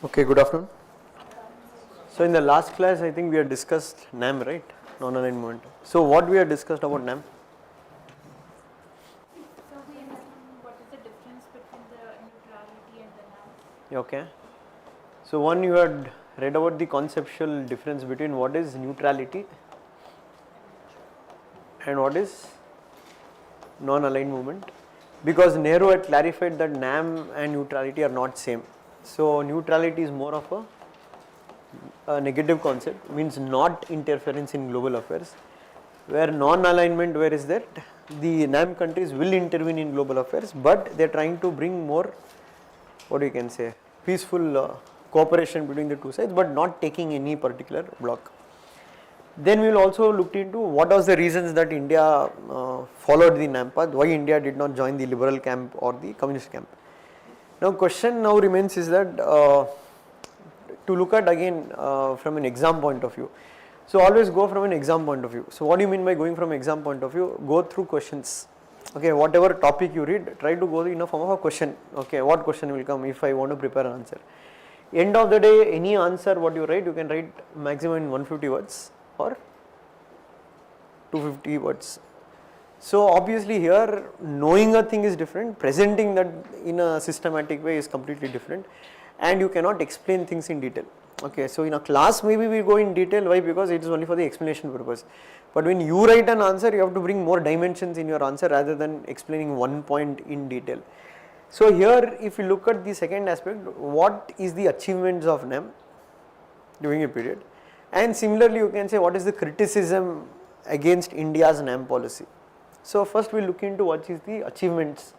Okay, good afternoon. So in the last class, I think we had discussed NAM, right? Non-aligned movement. So what we had discussed about NAM? So we understand what is the difference between the neutrality and the NAM. Okay. So one, you had read about the conceptual difference between what is neutrality and what is non-aligned movement, because Nehru had clarified that NAM and neutrality are not same. So neutrality is more of a negative concept, means not interference in global affairs, where non-alignment, where is that the NAM countries will intervene in global affairs, but they are trying to bring more, what you can say, peaceful cooperation between the two sides, but not taking any particular block. Then we will also look into what was the reasons that India followed the NAM path, why India did not join the liberal camp or the communist camp. Now question now remains is that to look at again from an exam point of view. So always go from an exam point of view. So what do you mean by going from exam point of view? Go through questions. Okay, whatever topic you read, try to go in a form of a question. Okay, what question will come if I want to prepare an answer. End of the day, any answer what you write, you can write maximum in 150 words or 250 words. So obviously here knowing a thing is different, presenting that in a systematic way is completely different, and you cannot explain things in detail. Okay, so in a class maybe we go in detail, why? Because it is only for the explanation purpose. But when you write an answer, you have to bring more dimensions in your answer rather than explaining one point in detail. So here if you look at the second aspect, what is the achievements of NAM during a period, and similarly you can say what is the criticism against India's NAM policy. So first we will look into what is the achievements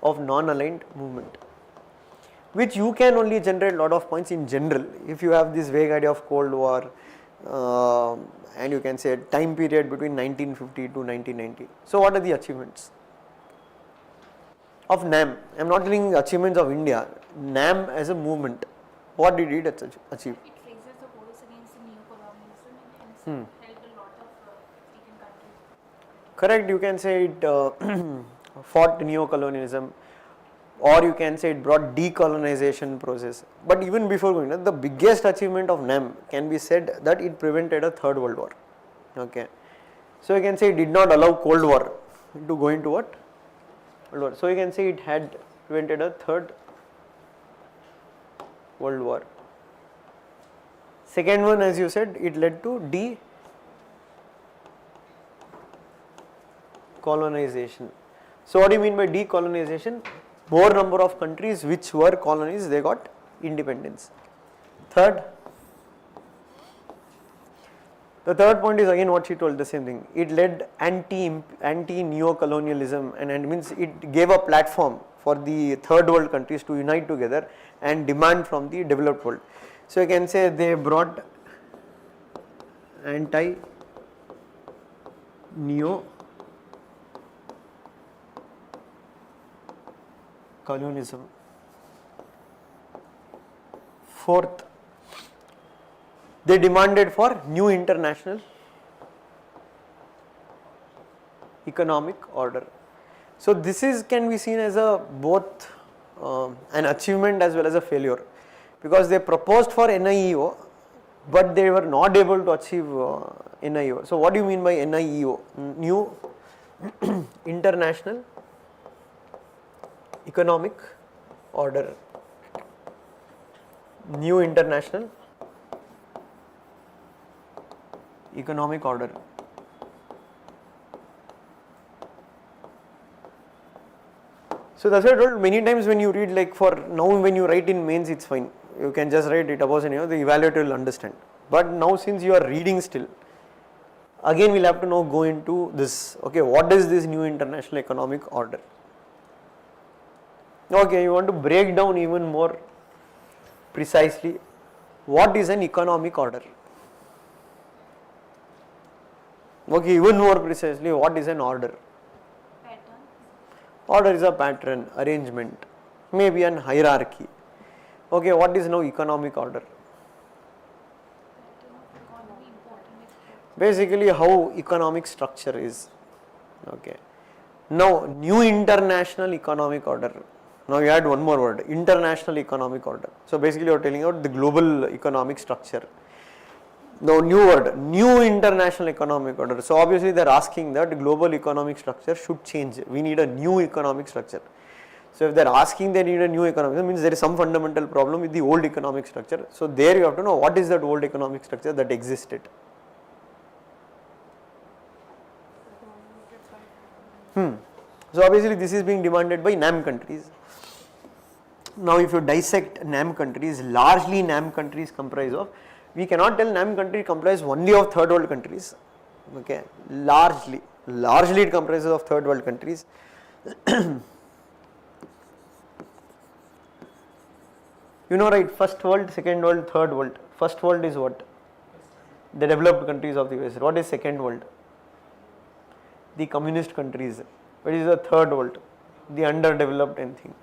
of non-aligned movement, which you can only generate a lot of points in general if you have this vague idea of Cold War and you can say time period between 1950 to 1990. So what are the achievements of NAM? I am not telling achievements of India, NAM as a movement, what did it achieve? It raises the voice against the neo-colonialism and hence helped a lot of African countries. Correct, you can say it fought neo-colonialism, or you can say it brought decolonization process. But even before going there, the biggest achievement of NAM can be said that it prevented a third world war. Okay, so you can say it did not allow Cold War to go into what? World War. So you can say it had prevented a third world war. Second one, as you said, it led to decolonization. So what do you mean by decolonization? More number of countries which were colonies, they got independence. Third, the third point is again what she told, the same thing. It led anti-neo-colonialism, and it means it gave a platform for the third world countries to unite together and demand from the developed world. So you can say they brought anti-neo-colonialism. Fourth, they demanded for new international economic order. So this is can be seen as a both an achievement as well as a failure, because they proposed for NIEO but they were not able to achieve NIEO. So what do you mean by NIEO? New international economic order. New international economic order. So that's why I told many times when you read, like for now when you write in mains it's fine, you can just write it above and the evaluator will understand. But now since you are reading still, again we'll have to now go into this, okay, what is this new international economic order? Okay, you want to break down even more precisely, what is an economic order? Okay, even more precisely, what is an order? Pattern. Order is a pattern, arrangement, maybe an hierarchy. Okay, what is now economic order? Economy important. Basically how economic structure is. Okay. Now new international economic order. Now you add one more word, international economic order. So basically you are telling about the global economic structure. Now new word, new international economic order. So obviously they are asking that global economic structure should change. We need a new economic structure. So if they are asking they need a new economic, that means there is some fundamental problem with the old economic structure. So there you have to know what is that old economic structure that existed. So obviously this is being demanded by NAM countries. Now if you dissect NAM countries, largely NAM countries comprise of, we cannot tell NAM country comprise only of third world countries, okay, largely it comprises of third world countries. You know, right, first world, second world, third world. First world is what? The developed countries of the West. What is second world? The communist countries. What is the third world? The underdeveloped anything.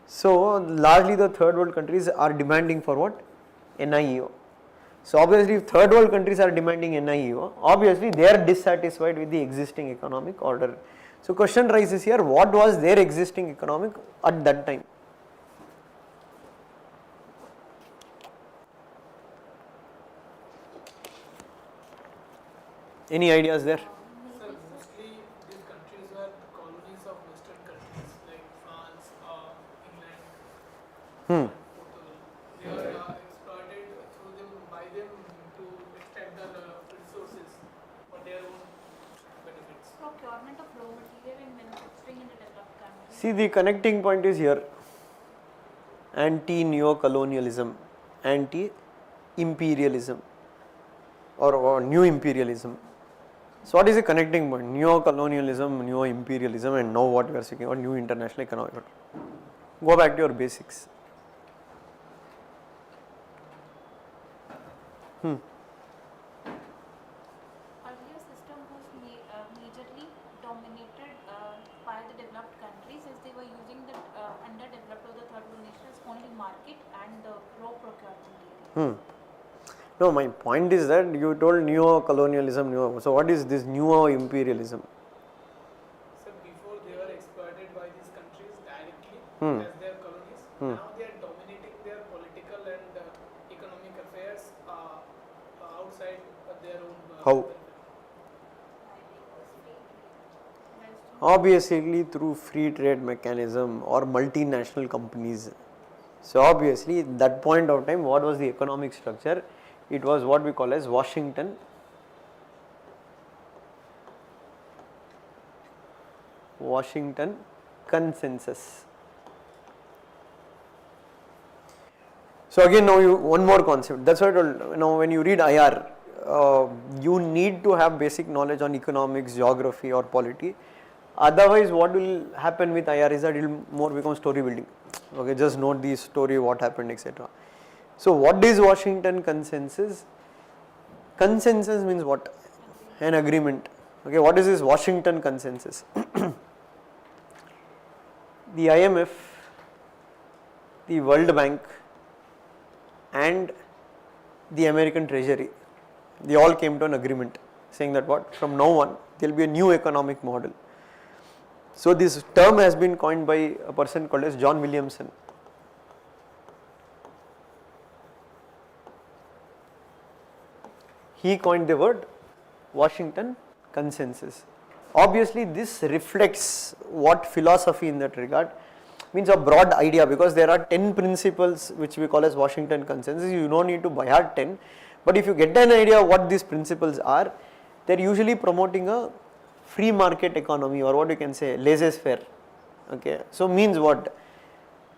So largely the third world countries are demanding for what? NIEO. So obviously if third world countries are demanding NIEO, obviously they are dissatisfied with the existing economic order. So question rises here, what was their existing economic at that time? Any ideas there? Sir, mostly these countries were colonies of Western countries like France, England, Portugal. They were exploited through them by them to extract the resources for their own benefits. Procurement of raw material and manufacturing in the developed countries. See, the connecting point is here, anti-neo-colonialism, anti-imperialism or new imperialism. So what is the connecting point? Neo-colonialism, neo-imperialism, and now what we are speaking about, new international economic order. Go back to your basics. Earlier system was majorly dominated by the developed countries, as they were using the underdeveloped or the third world nations only market and the raw procurement area. No, my point is that you told neo-colonialism, so what is this neo-imperialism? So before they were exploited by these countries directly as their colonies. Now they are dominating their political and economic affairs outside their own. How? Obviously through free trade mechanism or multinational companies. So obviously at that point of time, what was the economic structure? It was what we call as Washington consensus. So again now one more concept, that's why I told, now when you read IR, you need to have basic knowledge on economics, geography or polity. Otherwise what will happen with IR is that it will more become story building. Okay, just note the story, what happened, etc. So what is Washington consensus? Consensus means what? An agreement. Okay, what is this Washington consensus? The IMF, the World Bank and the American Treasury, they all came to an agreement saying that what? From now on there will be a new economic model. So this term has been coined by a person called as John Williamson. He coined the word Washington consensus. Obviously this reflects what philosophy in that regard, means a broad idea, because there are 10 principles which we call as Washington consensus. You don't need to by heart 10, but if you get an idea what these principles are, they are usually promoting a free market economy, or what you can say laissez-faire. Okay, so means what?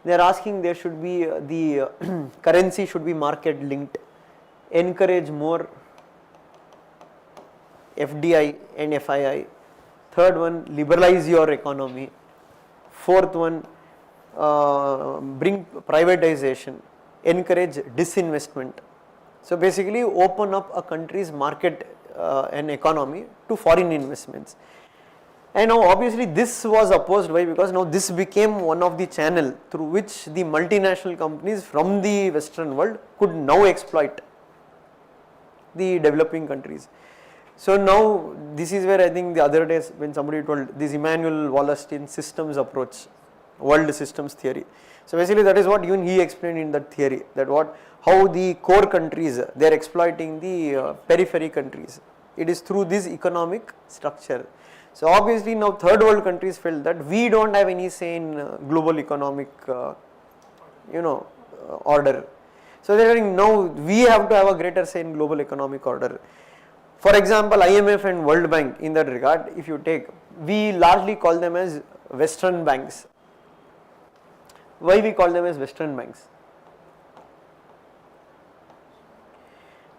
They are asking there should be the currency should be market linked, encourage more FDI and FII. Third one, liberalize your economy. Fourth one, bring privatization, encourage disinvestment. So basically open up a country's market and economy to foreign investments. And now obviously this was opposed by, because now this became one of the channel through which the multinational companies from the Western world could now exploit the developing countries. So now this is where I think the other days when somebody told this Emmanuel Wallerstein systems approach, world systems theory. So basically that is what even he explained in that theory, that how the core countries, they are exploiting the periphery countries. It is through this economic structure. So obviously now third world countries felt that we don't have any say in global economic order. So they are saying now we have to have a greater say in global economic order. For example, IMF and World Bank, in that regard, if you take, we largely call them as Western banks. Why we call them as Western banks?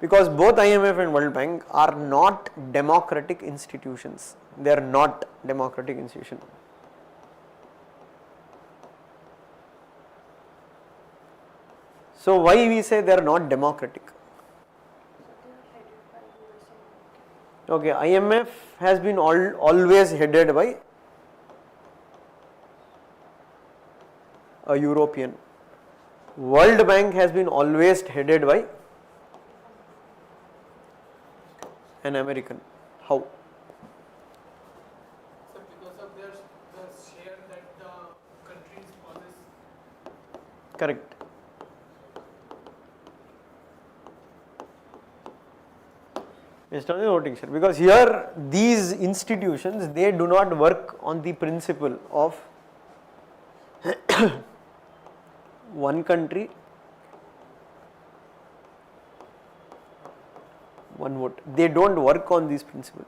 Because both IMF and World Bank are not democratic institutions. They are not democratic institutions. So why we say they are not democratic? Okay, IMF has been always headed by a European. World Bank has been always headed by an American. How? So because of the share that the countries possess. Correct. Based on the voting share, because here these institutions, they do not work on the principle of one country, one vote. They don't work on this principle.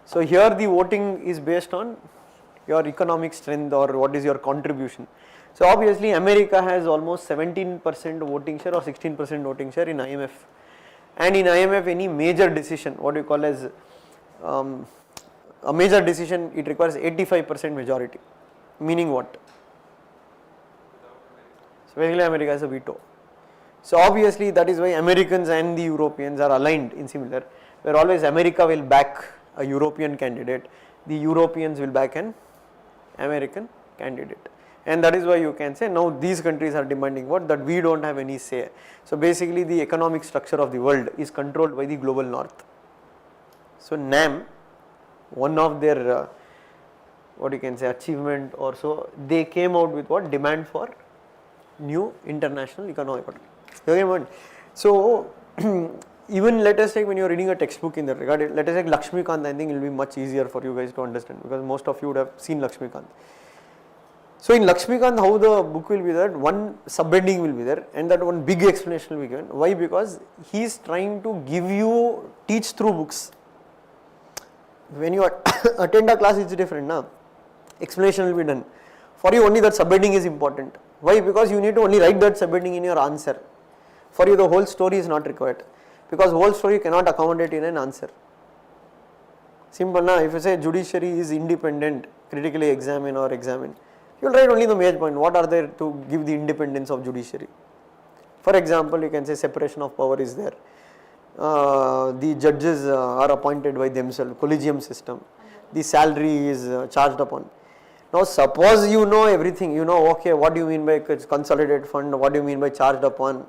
So here the voting is based on your economic strength or what is your contribution. So obviously America has almost 17% voting share or 16% voting share in IMF. And in IMF, any major decision, what you call as a major decision, it requires 85% majority. Meaning what? So basically America has a veto. So obviously that is why Americans and the Europeans are aligned in similar, where always America will back a European candidate, the Europeans will back an American candidate. And that is why you can say now these countries are demanding what? That we don't have any say. So basically the economic structure of the world is controlled by the global north. So NAM, one of their what you can say achievement or so, they came out with what? Demand for new international economic order. Okay, so even let us take, when you are reading a textbook in that regard, let us take Lakshmikant, I think it will be much easier for you guys to understand, because most of you would have seen Lakshmikant. So in Lakshmikant, how the book will be that one subheading will be there and that one big explanation will be given. Why? Because he is trying to teach through books. When you attend a class, it's different, na? Explanation will be done. For you only that subheading is important. Why? Because you need to only write that subheading in your answer. For you the whole story is not required, because whole story cannot accommodate in an answer. Simple, na? If you say judiciary is independent, critically examine or examine, you will write only the major point. What are there to give the independence of judiciary? For example, you can say separation of power is there. The judges are appointed by themselves, collegium system. The salary is charged upon. Now suppose you know everything, you know, okay, what do you mean by consolidated fund, what do you mean by charged upon?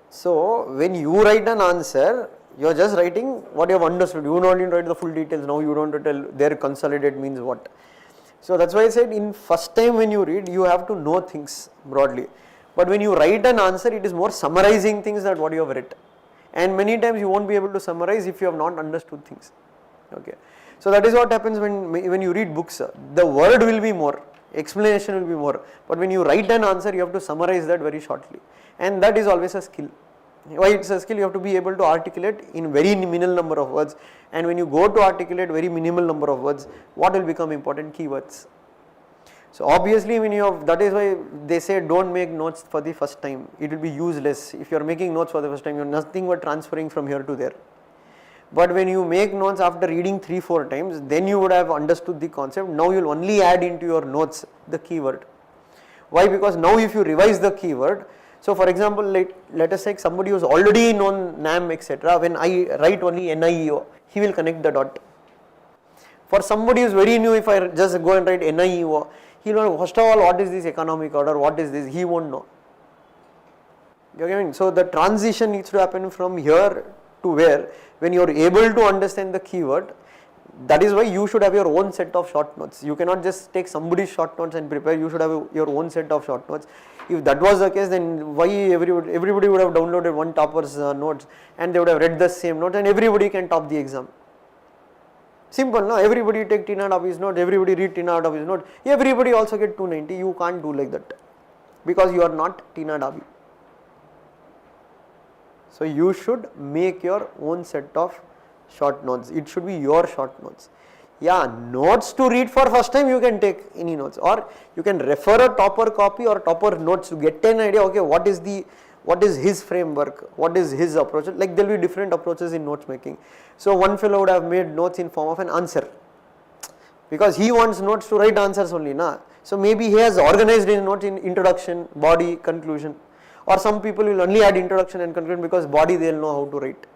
So when you write an answer, you are just writing what you have understood. You don't need to write the full details. Now you don't have to tell their consolidated means what. So that's why I said in first time when you read, you have to know things broadly. But when you write an answer, it is more summarizing things than what you have read. And many times you won't be able to summarize if you have not understood things. Okay. So that is what happens when you read books. The word will be more, explanation will be more. But when you write an answer, you have to summarize that very shortly. And that is always a skill. Why it's a skill? You have to be able to articulate in very minimal number of words, and when you go to articulate very minimal number of words, what will become important? Keywords. So obviously when you have, that is why they say don't make notes for the first time, it will be useless. If you are making notes for the first time, you are nothing but transferring from here to there. But when you make notes after reading 3-4 times, then you would have understood the concept. Now you will only add into your notes the keyword. Why? Because now if you revise the keyword, so for example, let us take somebody who is already known NAM etc. When I write only NIEO, he will connect the dot. For somebody who is very new, if I just go and write NIEO, he will know first of all what is this economic order, what is this, he won't know. You get me? So the transition needs to happen from here to where, when you are able to understand the keyword, That is why you should have your own set of short notes. You cannot just take somebody's short notes and prepare. You should have your own set of short notes. If that was the case, then why everybody would have downloaded one topper's notes and they would have read the same note and everybody can top the exam. Simple, no? Everybody take Tina Davi's note, everybody read Tina Davi's note, everybody also get 290. You can't do like that because you are not Tina Davi. So you should make your own set of short notes. It should be your short notes. Yeah, notes to read for first time you can take any notes, or you can refer a topper copy or topper notes to get an idea. Okay, what is his framework, what is his approach. Like there will be different approaches in notes making. So one fellow would have made notes in form of an answer because he wants notes to write answers only, na. So maybe he has organized his notes in introduction, body, conclusion, or some people will only add introduction and conclusion because body they will know how to write.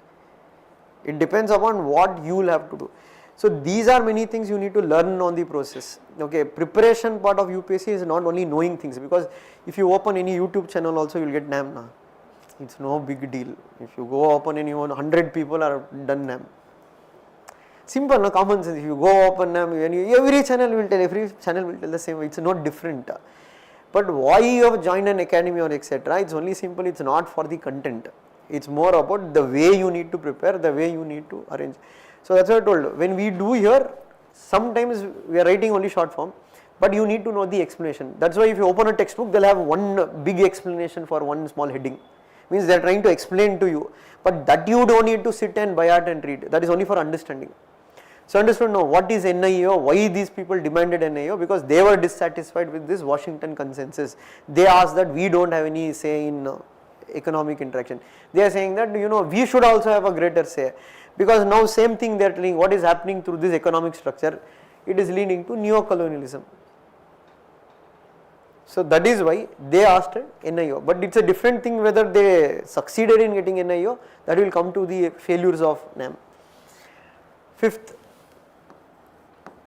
It depends upon what you will have to do. So these are many things you need to learn on the process. Okay, preparation part of UPSC is not only knowing things, because if you open any YouTube channel also you will get NAM na. It's no big deal. If you go open any 100 people are done NAM. Simple, no, common sense. If you go open NAM, every channel will tell the same way. It's not different. But why you have joined an academy or etc. It's only simple. It's not for the content. It's more about the way you need to prepare, the way you need to arrange. So that's what I told. When we do here, sometimes we are writing only short form, but you need to know the explanation. That's why if you open a textbook, they'll have one big explanation for one small heading. Means they are trying to explain to you, but that you don't need to sit and by heart and read. That is only for understanding. So understood now what is NIEO, why these people demanded NIEO, because they were dissatisfied with this Washington consensus. They asked that we don't have any say in economic interaction. They are saying that we should also have a greater say, because now same thing they are telling what is happening through this economic structure, it is leading to neo-colonialism. So that is why they asked NIEO, but it's a different thing whether they succeeded in getting NIEO. That will come to the failures of NAM. Fifth,